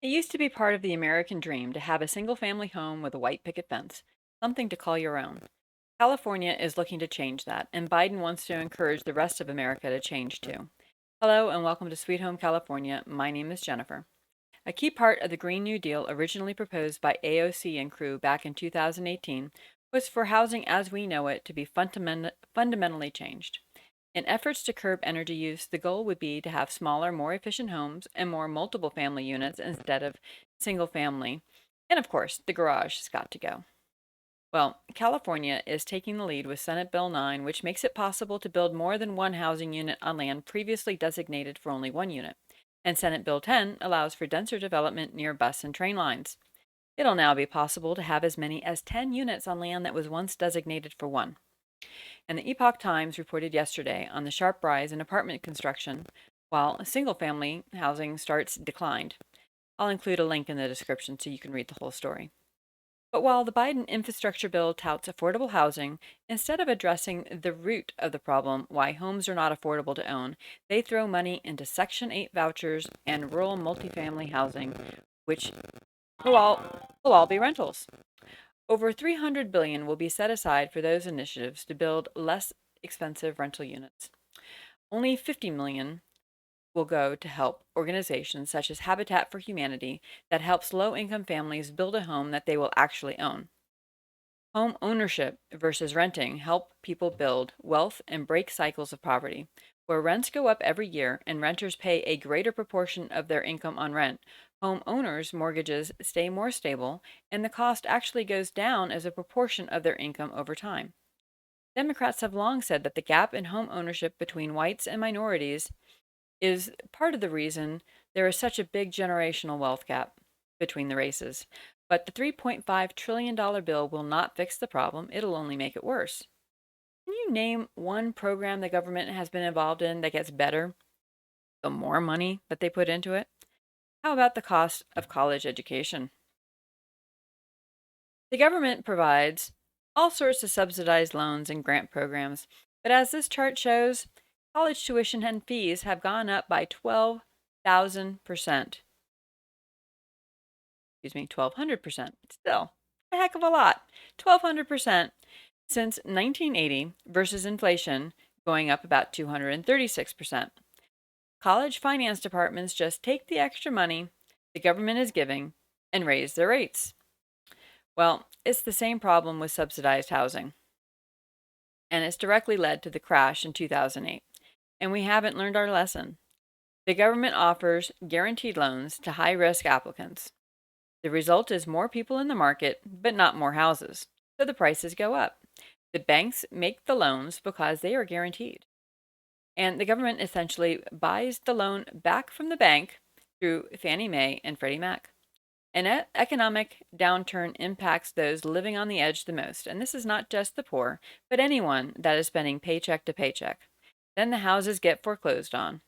It used to be part of the American dream to have a single family home with a white picket fence, something to call your own. California is looking to change that, and Biden wants to encourage the rest of America to change too. Hello, and welcome to Sweet Home California. My name is Jennifer. A key part of the Green New Deal originally proposed by AOC and crew back in 2018 was for housing as we know it to be fundamentally changed. In efforts to curb energy use, the goal would be to have smaller, more efficient homes and more multiple family units instead of single family. And of course, the garage has got to go. Well, California is taking the lead with Senate Bill 9, which makes it possible to build more than one housing unit on land previously designated for only one unit. And Senate Bill 10 allows for denser development near bus and train lines. It'll now be possible to have as many as 10 units on land that was once designated for one. And the Epoch Times reported yesterday on the sharp rise in apartment construction, while single family housing starts declined. I'll include a link in the description so you can read the whole story. But while the Biden infrastructure bill touts affordable housing, instead of addressing the root of the problem, why homes are not affordable to own, they throw money into Section 8 vouchers and rural multifamily housing, which will all be rentals. Over 300 billion will be set aside for those initiatives to build less expensive rental units. Only 50 million will go to help organizations such as Habitat for Humanity that helps low-income families build a home that they will actually own. Home ownership versus renting help people build wealth and break cycles of poverty. Where rents go up every year and renters pay a greater proportion of their income on rent, home owners' mortgages stay more stable and the cost actually goes down as a proportion of their income over time. Democrats have long said that the gap in home ownership between whites and minorities is part of the reason there is such a big generational wealth gap between the races. But the $3.5 trillion bill will not fix the problem, it'll only make it worse. Can you name one program the government has been involved in that gets better the more money that they put into it? How about the cost of college education? The government provides all sorts of subsidized loans and grant programs, but as this chart shows, college tuition and fees have gone up by 12,000%. Excuse me, 1,200%. Still a heck of a lot. 1,200% since 1980 versus inflation going up about 236%. College finance departments just take the extra money the government is giving and raise their rates. Well, it's the same problem with subsidized housing, and it's directly led to the crash in 2008. And we haven't learned our lesson. The government offers guaranteed loans to high risk applicants. The result is more people in the market, but not more houses. So the prices go up. The banks make the loans because they are guaranteed. And the government essentially buys the loan back from the bank through Fannie Mae and Freddie Mac. An economic downturn impacts those living on the edge the most. And this is not just the poor, but anyone that is spending paycheck to paycheck. Then the houses get foreclosed on.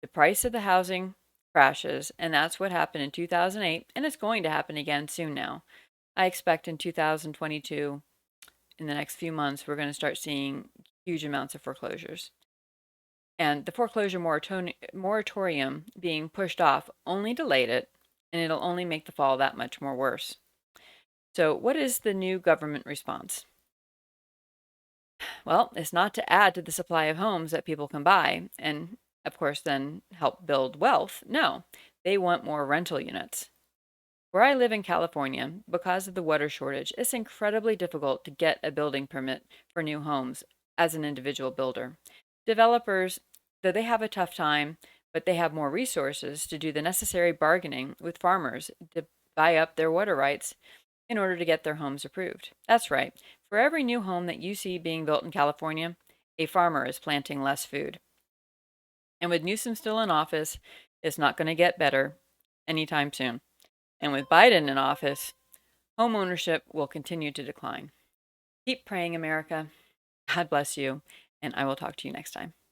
The price of the housing crashes, and that's what happened in 2008, and it's going to happen again soon now. I expect in 2022, in the next few months, we're going to start seeing huge amounts of foreclosures. And the foreclosure moratorium being pushed off only delayed it, and it'll only make the fall that much more worse. So, what is the new government response? Well, it's not to add to the supply of homes that people can buy and, of course, then help build wealth. No, they want more rental units. Where I live in California, because of the water shortage, it's incredibly difficult to get a building permit for new homes as an individual builder. Developers, though they have a tough time, but they have more resources to do the necessary bargaining with farmers to buy up their water rights in order to get their homes approved. That's right. For every new home that you see being built in California, a farmer is planting less food. And with Newsom still in office, it's not going to get better anytime soon. And with Biden in office, home ownership will continue to decline. Keep praying, America. God bless you, and I will talk to you next time.